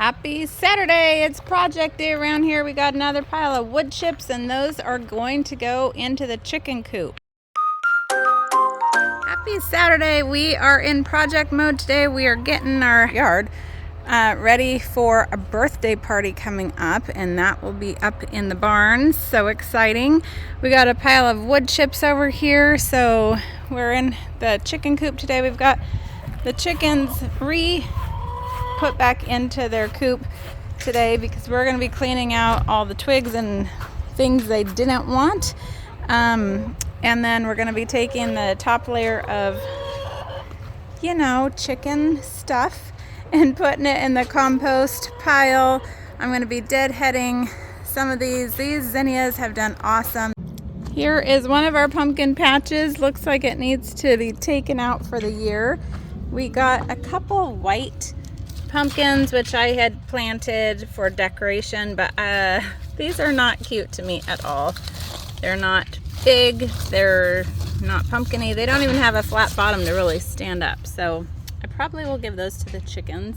Happy Saturday! It's project day around here. We got another pile of wood chips and those are going to go into the chicken coop. Happy Saturday! We are in project mode today. We are getting our yard ready for a birthday party coming up, and that will be up in the barn. So exciting. We got a pile of wood chips over here, so we're in the chicken coop today. We've got the chickens put back into their coop today because we're going to be cleaning out all the twigs and things they didn't want, and then we're going to be taking the top layer of chicken stuff and putting it in the compost pile. I'm going to be deadheading some of these zinnias have done awesome. Here is one of our pumpkin patches. Looks like it needs to be taken out for the year. We got a couple white pumpkins which I had planted for decoration, but these are not cute to me at all. They're not big, they're not pumpkin-y, they don't even have a flat bottom to really stand up, so I probably will give those to the chickens.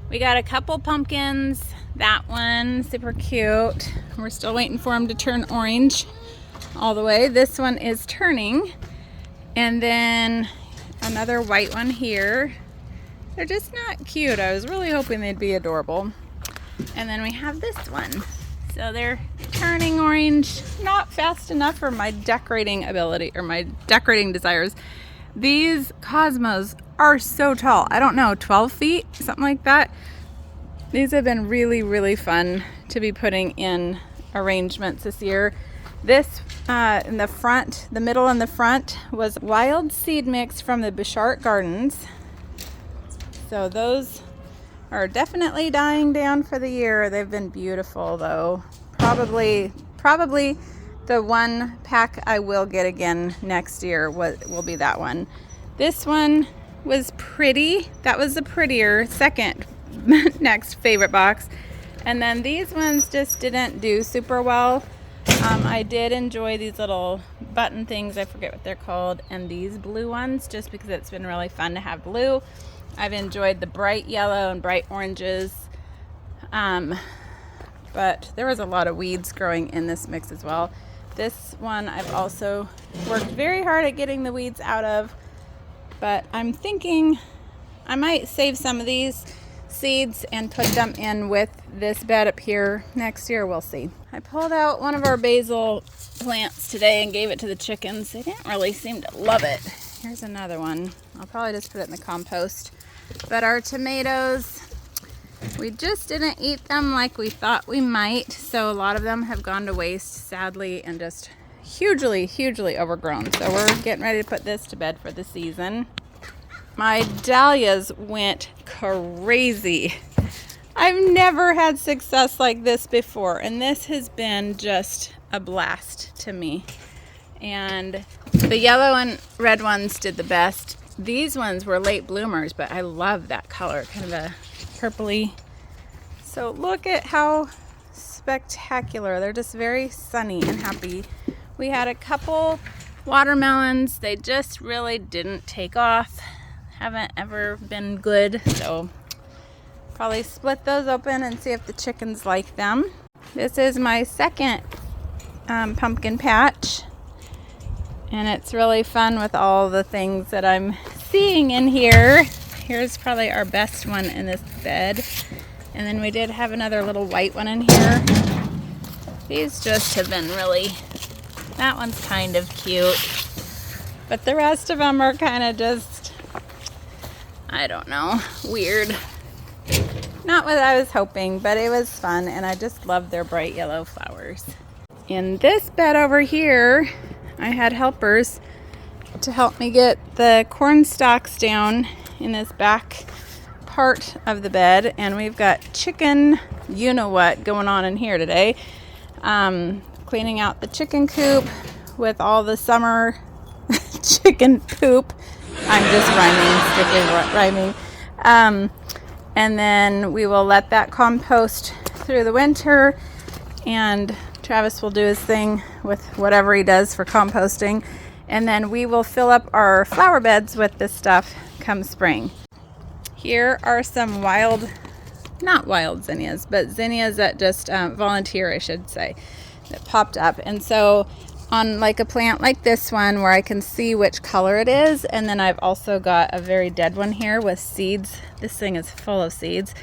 We got a couple pumpkins. That one, super cute. We're still waiting for them to turn orange all the way. This one is turning, and then another white one here. They're just not cute. I was really hoping they'd be adorable. And then we have this one. So they're turning orange, not fast enough for my decorating ability or my decorating desires. These cosmos are so tall. I don't know, 12 feet, something like that. These have been really, really fun to be putting in arrangements this year. This in the front, the middle and the front was wild seed mix from the Bouchard Gardens. So those are definitely dying down for the year. They've been beautiful though. Probably the one pack I will get again next year will be that one. This one was pretty. That was the prettier second next favorite box. And then these ones just didn't do super well. I did enjoy these little button things. I forget what they're called. And these blue ones, just because it's been really fun to have blue. I've enjoyed the bright yellow and bright oranges, but there was a lot of weeds growing in this mix as well. This one I've also worked very hard at getting the weeds out of, but I'm thinking I might save some of these seeds and put them in with this bed up here next year. We'll see. I pulled out one of our basil plants today and gave it to the chickens. They didn't really seem to love it. Here's another one. I'll probably just put it in the compost. But our tomatoes, we just didn't eat them like we thought we might. So a lot of them have gone to waste, sadly, and just hugely, hugely overgrown. So we're getting ready to put this to bed for the season. My dahlias went crazy. I've never had success like this before, and this has been just a blast to me. And the yellow and red ones did the best. These ones were late bloomers, but I love that color, kind of a purpley. So look at how spectacular. They're just very sunny and happy. We had a couple watermelons. They just really didn't take off. Haven't ever been good, so probably split those open and see if the chickens like them. This is my second pumpkin patch. And it's really fun with all the things that I'm seeing in here. Here's probably our best one in this bed. And then we did have another little white one in here. These just have been really, that one's kind of cute. But the rest of them are kind of just, I don't know, weird. Not what I was hoping, but it was fun. And I just love their bright yellow flowers. In this bed over here, I had helpers to help me get the corn stalks down in this back part of the bed, and we've got chicken you-know-what going on in here today. Cleaning out the chicken coop with all the summer chicken poop. I'm just rhyming. And then we will let that compost through the winter, and Travis will do his thing with whatever he does for composting. And then we will fill up our flower beds with this stuff come spring. Here are some wild not wild zinnias, but zinnias that just volunteer, I should say, that popped up. And so on like a plant like this one where I can see which color it is, and then I've also got a very dead one here with seeds. This thing is full of seeds.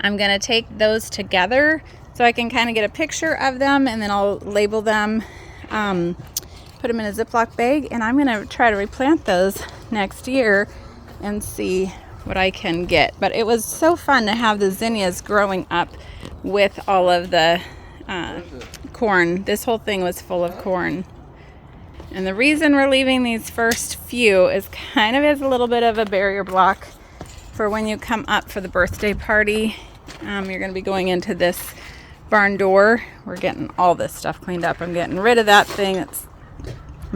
I'm gonna take those together so I can kind of get a picture of them, and then I'll label them, put them in a Ziploc bag, and I'm gonna try to replant those next year and see what I can get. But it was so fun to have the zinnias growing up with all of the corn. This whole thing was full of corn. And the reason we're leaving these first few is kind of as a little bit of a barrier block for when you come up for the birthday party. You're going to be going into this barn door. We're getting all this stuff cleaned up. I'm getting rid of that thing. It's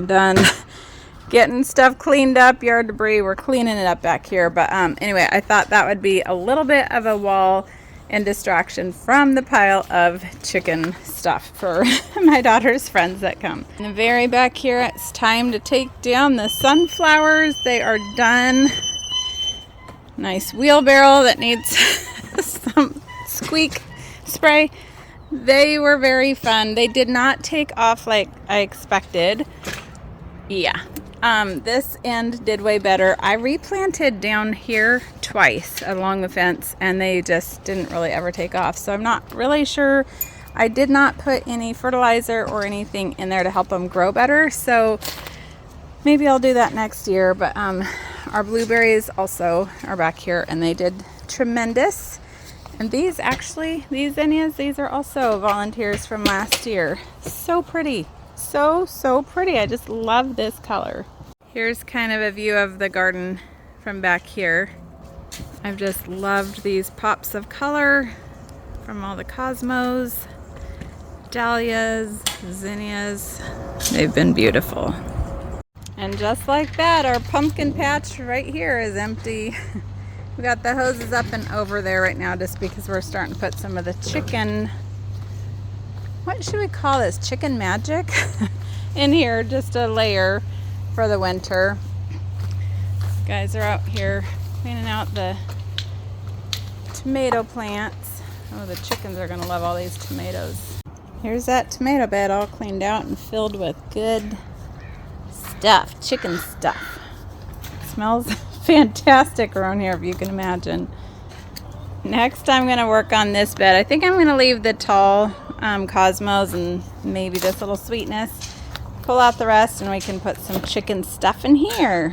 done. Getting stuff cleaned up, yard debris. We're cleaning it up back here. But anyway, I thought that would be a little bit of a wall and distraction from the pile of chicken stuff for my daughter's friends that come. In the very back here, it's time to take down the sunflowers. They are done. Nice wheelbarrow that needs some squeak spray. They were very fun. They did not take off like I expected. Yeah. This end did way better. I replanted down here twice along the fence, and they just didn't really ever take off. So I'm not really sure. I did not put any fertilizer or anything in there to help them grow better. So maybe I'll do that next year. But our blueberries also are back here, and they did tremendous. And these zinnias, these are also volunteers from last year. So pretty. So pretty. I just love this color. Here's kind of a view of the garden from back here. I've just loved these pops of color from all the cosmos, dahlias, zinnias. They've been beautiful. And just like that, our pumpkin patch right here is empty. We got the hoses up and over there right now just because we're starting to put some of the chicken, what should we call this? Chicken magic in here, just a layer for the winter. Guys are out here cleaning out the tomato plants. Oh, the chickens are gonna love all these tomatoes. Here's that tomato bed all cleaned out and filled with good stuff, chicken stuff. It smells fantastic around here, if you can imagine. Next, I'm gonna work on this bed. I think I'm gonna leave the tall cosmos and maybe this little sweetness. Pull out the rest and we can put some chicken stuff in here.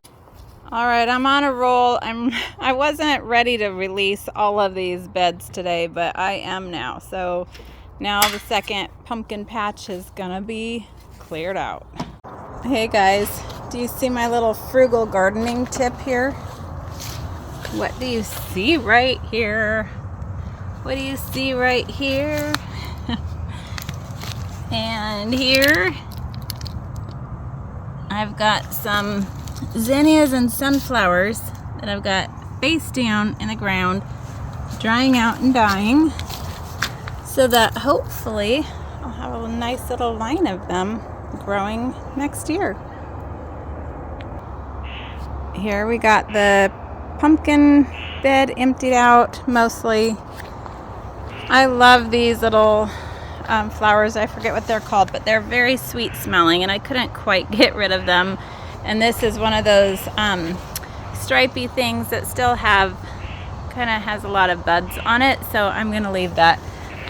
All right, I'm on a roll. I wasn't ready to release all of these beds today, but I am now. So now the second pumpkin patch is gonna be cleared out. Hey guys, do you see my little frugal gardening tip here? What do you see right here? What do you see right here? And here I've got some zinnias and sunflowers that I've got face down in the ground, drying out and dying, so that hopefully I'll have a nice little line of them growing next year. Here we got the pumpkin bed emptied out mostly. I love these little flowers. I forget what they're called, but they're very sweet smelling, and I couldn't quite get rid of them. And this is one of those stripy things that still kind of has a lot of buds on it, so I'm gonna leave that.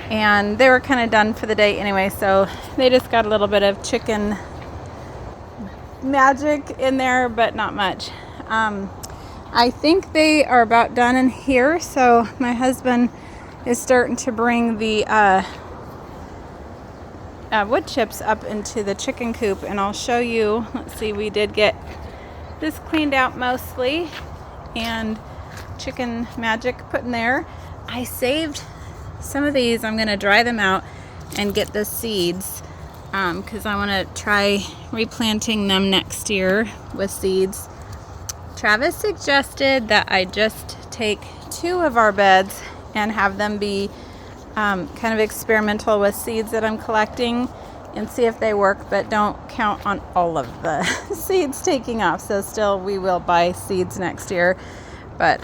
And they were kind of done for the day anyway, so they just got a little bit of chicken magic in there, but not much. I think they are about done in here, so my husband is starting to bring the wood chips up into the chicken coop, and I'll show you. Let's see, we did get this cleaned out mostly and chicken magic put in there. I saved some of these. I'm going to dry them out and get the seeds because I want to try replanting them next year with seeds. Travis suggested that I just take 2 of our beds and have them be kind of experimental with seeds that I'm collecting and see if they work, but don't count on all of the seeds taking off. So still, we will buy seeds next year. But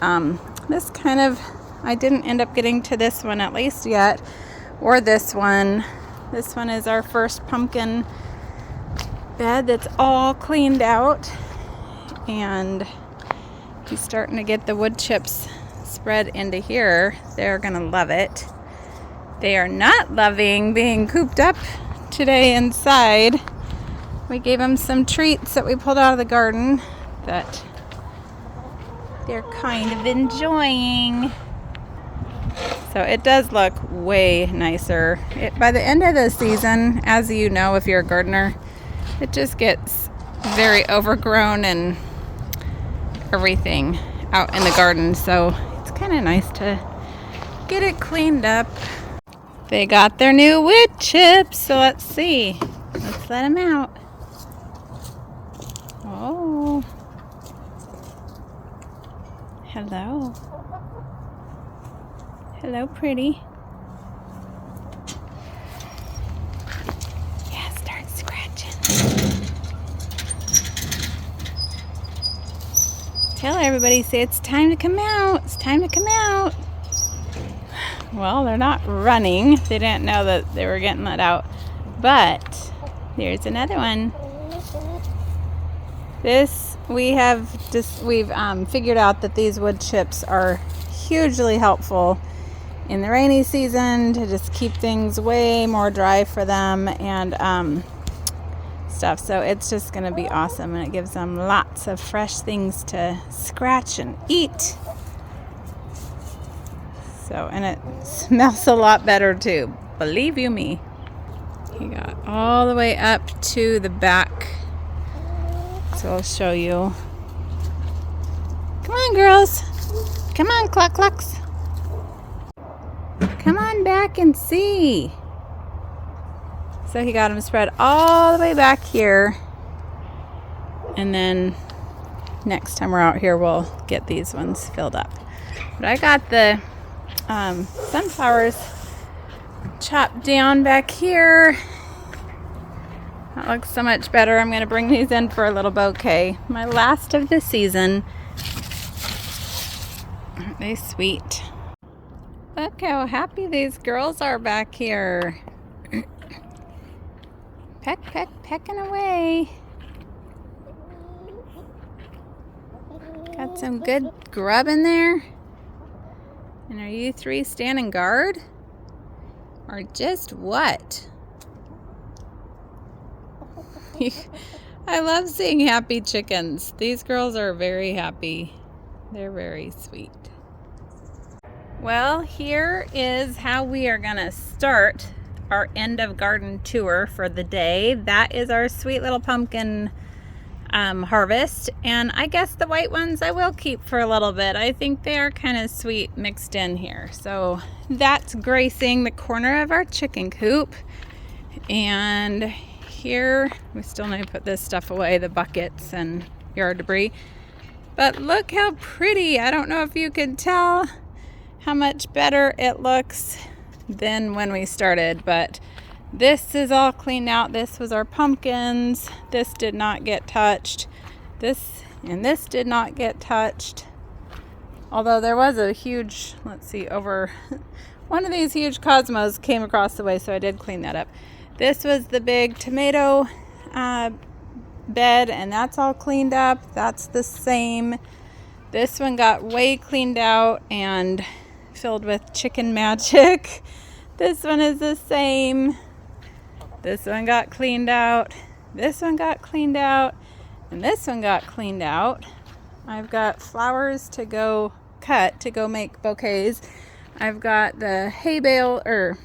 this kind of, I didn't end up getting to this one at least yet, or this one. This one is our first pumpkin bed that's all cleaned out, and he's starting to get the wood chips spread into here. They're gonna love it. They are not loving being cooped up today inside. We gave them some treats that we pulled out of the garden that they're kind of enjoying. So it does look way nicer. By the end of the season, as you know if you're a gardener, it just gets very overgrown and everything out in the garden. So it's kind of nice to get it cleaned up. They got their new wood chips, so let's see. Let's let them out. Oh. Hello. Hello, pretty. Yeah, start scratching. Tell everybody, say it's time to come out. It's time to come out. Well, they're not running. They didn't know that they were getting let out. But there's another one. We've figured out that these wood chips are hugely helpful in the rainy season to just keep things way more dry for them and stuff. So it's just going to be awesome, and it gives them lots of fresh things to scratch and eat. So, and it smells a lot better too, believe you me. He got all the way up to the back. So I'll show you. Come on, girls. Come on, cluck clucks. Come on back and see. So he got them spread all the way back here. And then next time we're out here, we'll get these ones filled up. But I got the sunflowers chopped down back here. That looks so much better. I'm going to bring these in for a little bouquet. My last of the season. Aren't they sweet? Look how happy these girls are back here. Peck, peck, pecking away. Got some good grub in there. And are you three standing guard? Or just what? I love seeing happy chickens. These girls are very happy. They're very sweet. Well, here is how we are gonna start our end of garden tour for the day. That is our sweet little pumpkin harvest, and I guess the white ones I will keep for a little bit. I think they are kind of sweet mixed in here. So that's gracing the corner of our chicken coop, and here we still need to put this stuff away, the buckets and yard debris. But look how pretty. I don't know if you can tell how much better it looks than when we started, but this is all cleaned out. This was our pumpkins. This did not get touched. This and this did not get touched. Although there was a huge, let's see, over one of these huge cosmos came across the way, so I did clean that up. This was the big tomato bed, and that's all cleaned up. That's the same. This one got way cleaned out and filled with chicken magic. This one is the same. This one got cleaned out. This one got cleaned out. And this one got cleaned out. I've got flowers to go cut to go make bouquets. I've got the hay bale or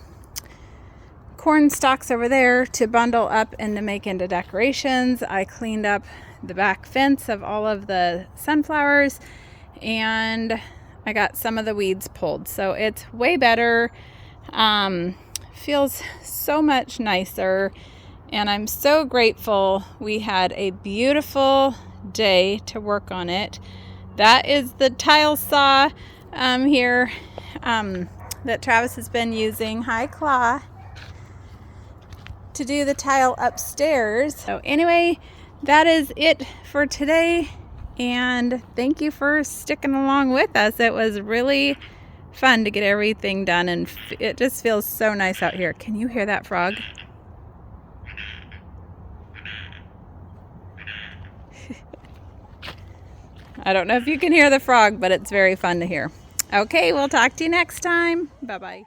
corn stalks over there to bundle up and to make into decorations. I cleaned up the back fence of all of the sunflowers, and I got some of the weeds pulled. So it's way better. Feels so much nicer, and I'm so grateful we had a beautiful day to work on it. That is the tile saw here that Travis has been using. Hi, Claw. To do the tile upstairs. So anyway, that is it for today, and thank you for sticking along with us. It was really fun to get everything done, and it just feels so nice out here. Can you hear that frog? I don't know if you can hear the frog, but it's very fun to hear. Okay, we'll talk to you next time. Bye-bye.